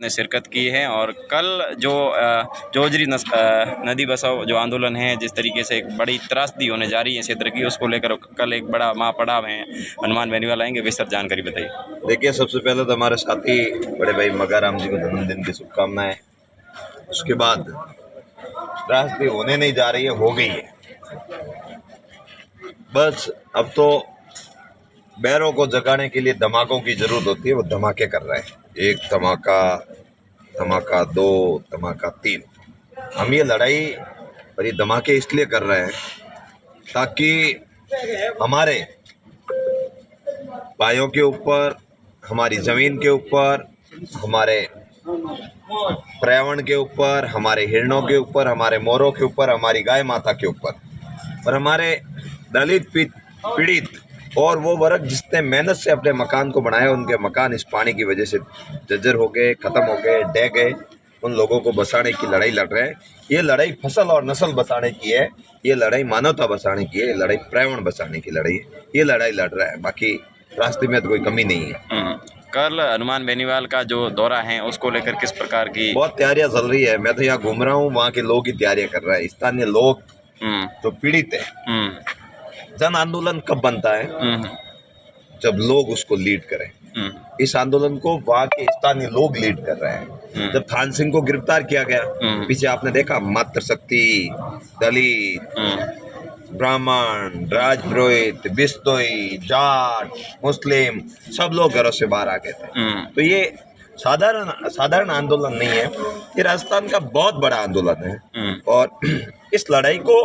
ने शिरकत की है। और कल जो जोजरी नदी बचाओ जो आंदोलन है, जिस तरीके से एक बड़ी त्रासदी होने जा रही है क्षेत्र की, उसको लेकर कल एक बड़ा महापड़ाव है। हनुमान बेनीवाल आएंगे, विस्तृत जानकारी बताइए। देखिए, सबसे पहले तो हमारे साथी बड़े भाई मगाराम जी को जन्मदिन की शुभकामनाएं। उसके बाद त्रासदी होने नहीं जा रही है, हो गई है। बस अब तो बैरों को जगाने के लिए धमाकों की जरूरत होती है, वो धमाके कर रहे हैं। एक धमाका, धमाका दो, धमाका तीन। हम ये लड़ाई और ये धमाके इसलिए कर रहे हैं ताकि हमारे भाइयों के ऊपर, हमारी ज़मीन के ऊपर, हमारे पर्यावरण के ऊपर, हमारे हिरणों के ऊपर, हमारे मोरों के ऊपर, हमारी गाय माता के ऊपर और हमारे दलित पीड़ित और वो वर्ग जिसने मेहनत से अपने मकान को बनाया, उनके मकान इस पानी की वजह से जर्जर हो गए, ख़त्म हो गए, ढह गए। उन लोगों को बचाने की लड़ाई लड़ रहे हैं। ये लड़ाई फसल और नस्ल बचाने की है, ये लड़ाई मानवता बचाने की है, ये लड़ाई पर्यावरण बचाने की लड़ाई है। ये लड़ाई लड़ रहा है, बाकी रास्ते में तो कोई कमी नहीं है। कल हनुमान बेनीवाल का जो दौरा है, उसको लेकर किस प्रकार की बहुत तैयारियां चल रही है। मैं तो यहाँ घूम रहा हूँ, वहाँ के लोग ही तैयारियां कर रहे हैं। स्थानीय लोग जो पीड़ित है, जन आंदोलन कब बनता है? जब लोग उसको लीड करें। इस आंदोलन को वहाँ के स्थानीय लोग लीड कर रहे हैं। जब थान सिंह को गिरफ्तार किया गया, पीछे आपने देखा मातृशक्ति, दलित, ब्राह्मण, राजपुरोहित, बिश्नोई, जाट, मुस्लिम, सब लोग घरों से बाहर आ गए थे। तो ये साधारण आंदोलन नहीं है, ये राजस्थान का बहुत बड़ा आंदोलन है। और इस लड़ाई को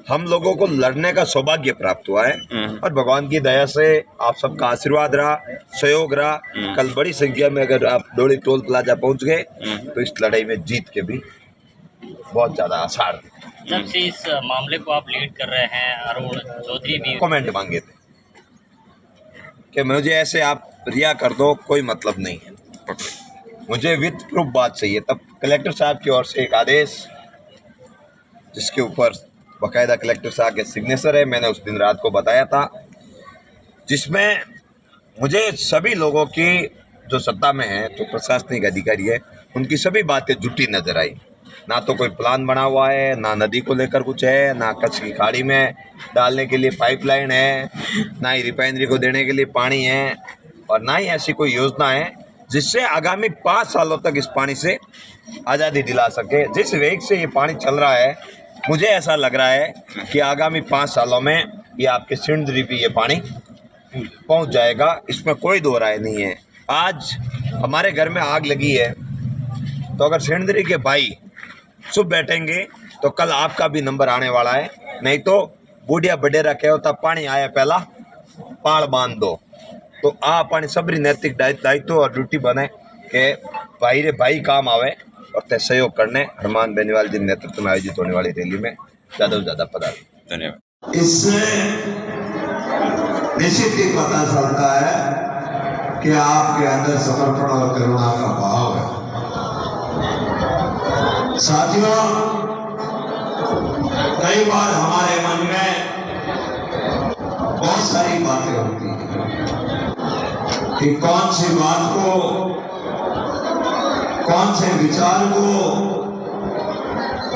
हम लोगों को लड़ने का सौभाग्य प्राप्त हुआ है और भगवान की दया से आप सबका आशीर्वाद रहा, सहयोग रहा। कल बड़ी संख्या में अगर आप डोली टोल प्लाजा पहुंच गए तो इस लड़ाई में जीत के भी बहुत ज़्यादा आसार थे। जब से इस मामले को आप लीड कर रहे हैं, अरुण चौधरी भी कमेंट मांगे थे कि मुझे ऐसे आप रिया कर दो, कोई मतलब नहीं है, मुझे विद प्रूफ बात चाहिए। तब कलेक्टर साहब की ओर से एक आदेश, जिसके ऊपर बाकायदा कलेक्टर साहब के सिग्नेचर है, मैंने उस दिन रात को बताया था, जिसमें मुझे सभी लोगों की जो सत्ता में है, जो प्रशासनिक अधिकारी है, उनकी सभी बातें झूठी नजर आई। ना तो कोई प्लान बना हुआ है, ना नदी को लेकर कुछ है, ना कच्छ की खाड़ी में डालने के लिए पाइपलाइन है, ना ही रिफाइनरी को देने के लिए पानी है, और ना ही ऐसी कोई योजना है जिससे आगामी 5 सालों तक इस पानी से आज़ादी दिला सके। जिस वेग से ये पानी चल रहा है, मुझे ऐसा लग रहा है कि आगामी 5 सालों में ये आपके सिंधरी पे ये पानी पहुंच जाएगा, इसमें कोई दो राय नहीं है। आज हमारे घर में आग लगी है, तो अगर सिंधरी के भाई चुप बैठेंगे तो कल आपका भी नंबर आने वाला है। नहीं तो बूढ़िया बडेरा कहो तब पानी आया पहला पाड़ बांध दो। तो पानी सबरी नैतिक दायित्व और ड्यूटी बने कि भाई रे भाई काम आवे और ते सहयोग करने हनुमान बेनीवाल जी नेतृत्व में आयोजित होने वाली रैली में ज़्यादा से ज़्यादा पधारें। धन्यवाद। इससे निश्चित ही पता चलता है कि आपके अंदर समर्पण और करुणा का भाव है। साथियों, कई बार हमारे मन में बहुत सारी बातें होती हैं कि कौन सी बात को, कौन से विचार को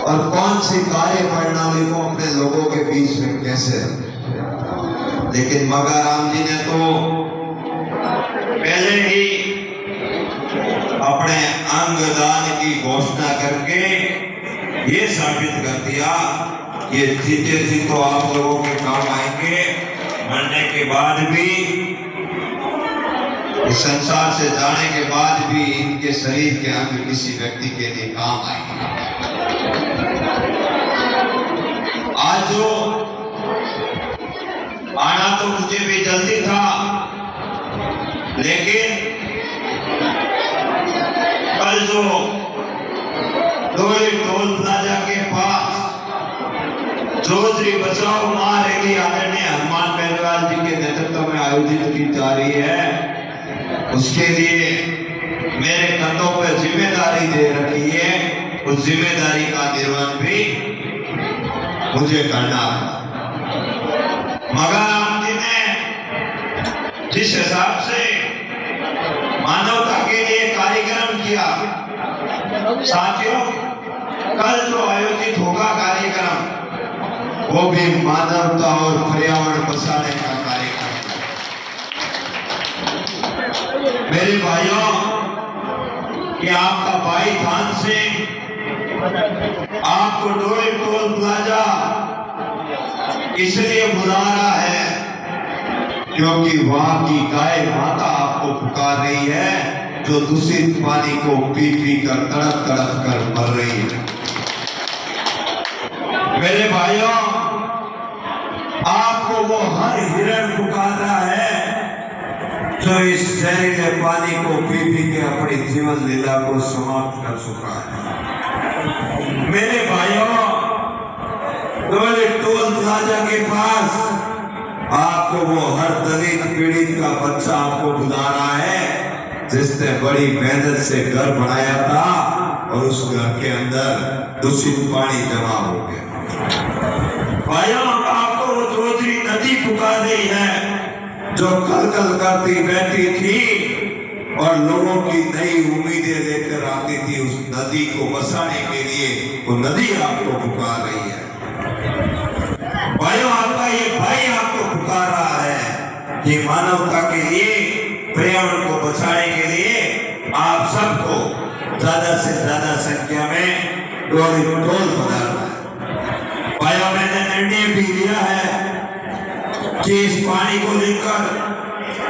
और कौन सी कार्य प्रणाली को अपने लोगों के बीच में कैसे रखें। लेकिन मगाराम जी ने तो पहले ही अपने अंगदान की घोषणा करके ये साबित कर दिया, ये जीते जी तो आप लोगों के काम आएंगे, मरने के बाद भी, इस संसार से जाने के बाद भी इनके शरीर के अंग किसी व्यक्ति के लिए काम आएंगे। आज जो आना तो मुझे भी जल्दी था, लेकिन कल जो टोल प्लाजा के पास जोजरी बचाओ मां रैली आदरणीय हनुमान बेनीवाल जी के नेतृत्व में आयोजित की जा रही है, उसके लिए मेरे कंधों पर जिम्मेदारी दे रखी है। उस जिम्मेदारी का निर्वहन भी मुझे करना है। मगाराम जी ने जिस हिसाब से मानवता के लिए कार्यक्रम किया किया। साथियों, कल जो आयोजित होगा कार्यक्रम वो भी मानवता और पर्यावरण बचाने का कार्यक्रम है। मेरे भाइयों, कि आपका भाई धान सिंह आपको डोली टोल प्लाजा इसलिए बुला रहा है क्योंकि वहां की गाय माता आपको पुकार रही है, जो दूषित पानी को पी पी कर तड़प तड़प कर मर रही है। मेरे भाइयों, आपको वो हर हिरण पुकार रहा है जो इस जहरीले पानी को पी पी के अपनी जीवन लीला को समाप्त कर चुका है। मेरे भाइयों, डोली टोल प्लाजा के पास आपको वो हर दलित पीड़ित का बच्चा आपको बुला रहा है जिसने बड़ी मेहनत से घर बनाया था और उस घर के अंदर दूषित पानी जमा हो गया। भाइयों, आपको वो जोजरी नदी पुकार रही है जो कल कल करती बैठी थी और लोगों की नई उम्मीदें लेकर आती थी। उस नदी को बसाने के लिए वो नदी आपको पुकार रही है। भाइयों, आपका ये भाई आपको पुकार रहा है कि मानवता के लिए, पर्यावरण को बचाने के लिए आप सबको ज्यादा से ज्यादा संख्या में डोली टोल पधारना है। भाइयों, मैंने निर्णय भी लिया है कि इस पानी को लेकर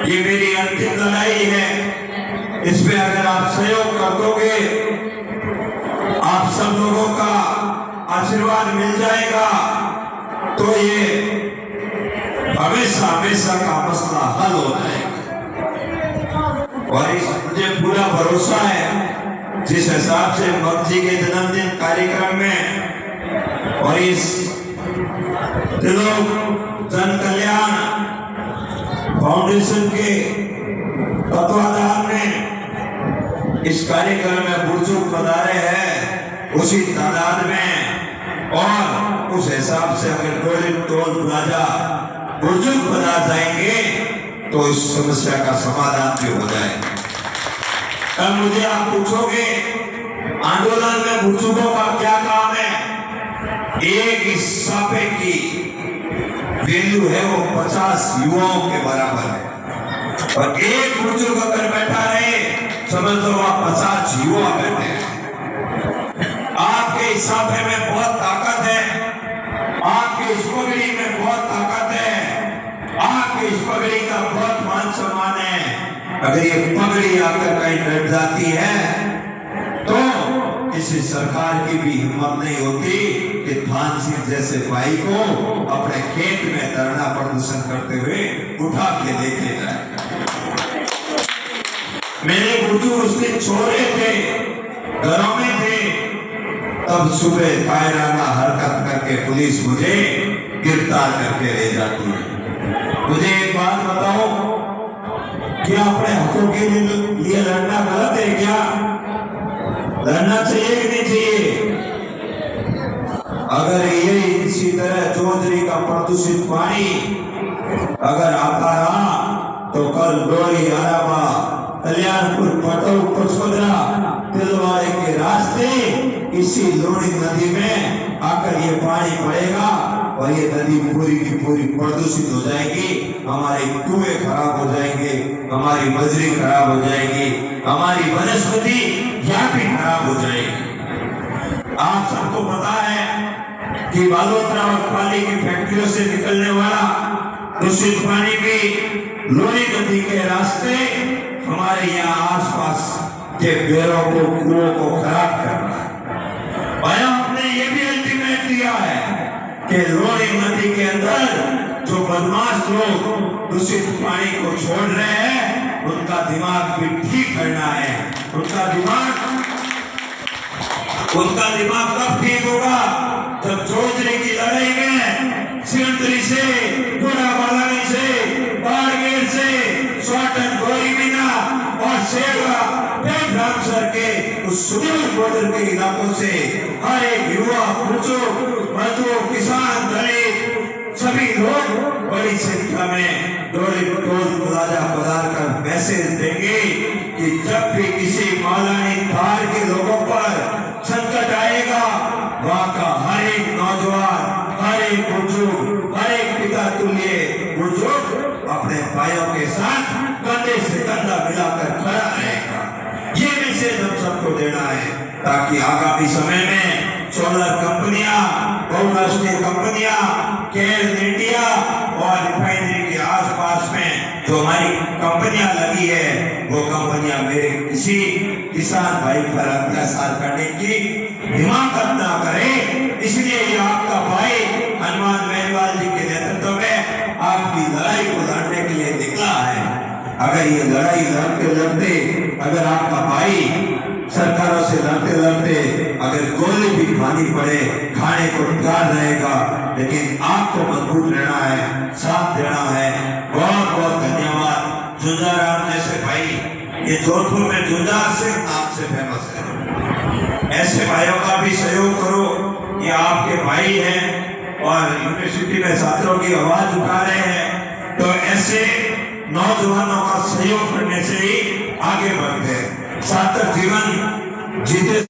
ये मेरी अंतिम लड़ाई है। इसमें अगर आप सहयोग कर दोगे, आप सब लोगों का आशीर्वाद मिल जाएगा तो ये हमेशा हमेशा का मसला हल हो जाएगा। और मुझे पूरा भरोसा है जिस हिसाब से मक्खी के जन्मदिन कार्यक्रम में और इस जन कल्याण फाउंडेशन के तत्वाधान में इस कार्यक्रम में बुजुर्ग पधारे हैं, उसी तादाद में और उस हिसाब से अगर डोली टोल प्लाजा बुजुर्ग पधार जाएंगे तो इस समस्या का समाधान भी हो जाएगा। अब मुझे आप पूछोगे आंदोलन में बुजुर्गों का क्या काम है? एक इस साफे की वैल्यू है वो 50 युवाओं के बराबर है और एक बुजुर्ग अगर बैठा रहे समझ लो वहां 50 युवा बैठे हैं। आपके इस साफे में बहुत ताकत है, आपके इस पगड़ी में बहुत ताकत है, आपके इस पगड़ी का बहुत मान सम्मान है। अगर ये पगड़ी आकर कहीं डट जाती है तो किसी सरकार की भी हिम्मत नहीं होती कि धान सिंह जैसे भाई को अपने खेत में धरना प्रदर्शन करते हुए उठा के लेके जाए। मेरे बुजुर्ग उसके छोरे थे, घरों में थे, तब सुबह कायराना हरकत करके पुलिस मुझे गिरफ्तार करके ले जाती है। मुझे एक बात बताओ, क्या अपने हकों के लिए लड़ना गलत है? क्या लड़ना चाहिए कि नहीं चाहिए? अगर ये इसी तरह जोजरी का प्रदूषित पानी अगर आता रहा तो कल डोरी आरामा कल्याणपुर पटो पचपदरा तिलवाड़े के रास्ते इसी लोणी नदी में आकर ये पानी पड़ेगा और ये नदी पूरी की पूरी प्रदूषित हो जाएगी। हमारे कुएं खराब हो जाएंगे, हमारी बजरी खराब हो जाएगी, हमारी वनस्पति यहाँ भी खराब हो जाएगी। आप सबको पता है कि बालोतरा और पाली की फैक्ट्रियों से निकलने वाला दूषित पानी भी लोनी नदी के रास्ते हमारे यहाँ आसपास के बेरों को, कुओं को खराब कर रहा है। और हमने ये भी अल्टीमेट दिया है कि लोनी नदी के अंदर जो बदमाश लोग दूषित पानी को छोड़ रहे हैं उनका दिमाग भी ठीक करना है। उनका दिमाग कब ठीक होगा? जब जोजरी की लड़ाई में सिंतरी से, गोराबालानी से, बाड़मेर से, स्वाटन गोरीमीना और शेरवा रामसर के उस सुदूर बॉर्डर के इलाकों से हर एक युवा, बुजुर्ग, मजदूर, किसान, दलित सभी लोग बड़ी संख्या में डोली टोल प्लाजा पधार कर मैसेज देंगे कि जब भी किसी मौलानी धार के लोगों पर संकट आएगा, वहां का हर एक नौजवान, हर एक बुजुर्ग, हर एक पिता तुल्य बुजुर्ग अपने भाइयों के साथ कंधे से कंधा मिलाकर खड़ा रहेगा। ये मैसेज हम सबको देना है, ताकि आगामी समय में सोलर कंपनियां, बहुराष्ट्रीय कंपनियां, केल इंडिया और रिफाइनरी के आसपास में जो हमारी कंपनियां लगी है, वो कंपनियां मेरे किसी किसान भाई पर अत्याचार करने की हिम्मत ना करे। इसलिए ये आपका भाई हनुमान बेनीवाल जी के नेतृत्व में आपकी लड़ाई को लड़ने के लिए निकला है। अगर ये लड़ाई लड़ते लड़ते, अगर आपका भाई सरकारों से लड़ते लड़ते अगर गोली भी खानी पड़े, खाने को तैयार रहेगा, लेकिन आपको मजबूत रहना है, साथ देना है। बहुत बहुत धन्यवाद। झुंझाराम जैसे भाई, ये जोधपुर में झुंझार सिंह नाम से फेमस है, ऐसे भाइयों का भी सहयोग करो। ये आपके भाई हैं और यूनिवर्सिटी में छात्रों की आवाज उठा रहे हैं, तो ऐसे नौजवानों का सहयोग करने से ही आगे बढ़ते हैं। सार्थक जीवन जीते